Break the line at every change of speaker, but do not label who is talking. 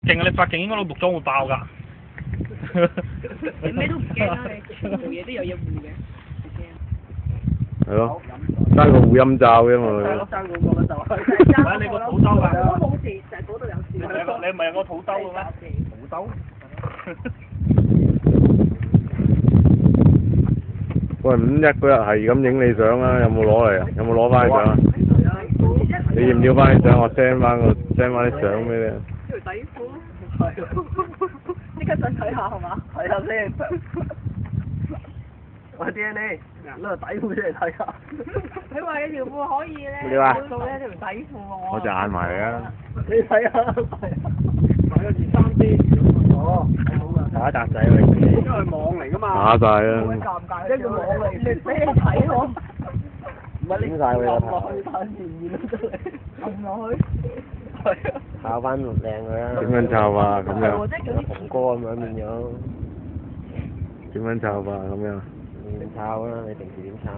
勁啊！你發勁應該攞木裝會爆㗎。
你咩都唔驚啦，你全部嘢都有嘢護嘅，唔驚。
係咯，爭個護陰罩啫嘛。
爭嗰個就係。
唔係你個土兜㗎。
我冇事，就係嗰度有事。
你唔係有個土兜嘅咩？土兜。
喂，5一嗰日係咁影你相啊？有冇攞嚟啊？有冇攞翻啲相啊？你要唔要翻啲相？我 send 翻啲相俾你。
條底褲。係。即刻想睇下係嘛？睇下先。喂 DNA，攞條底褲出嚟睇下。
你話你條褲可以咧？
你話
做一條底褲喎。
我隻眼埋嚟啊！
你睇下，買個件衫先。哦，好㗎。
打一笪仔嚟。
因為網嚟㗎嘛。
打晒啦。
尷尬，一個網嚟，俾你睇喎。唔係你撳落去睇面都出嚟，撳落去。係啊。
炒翻靚佢啦。
點樣炒啊？咁樣。
紅哥咁樣變咗。
點樣炒啊？咁樣。
點炒啦？你平時點炒？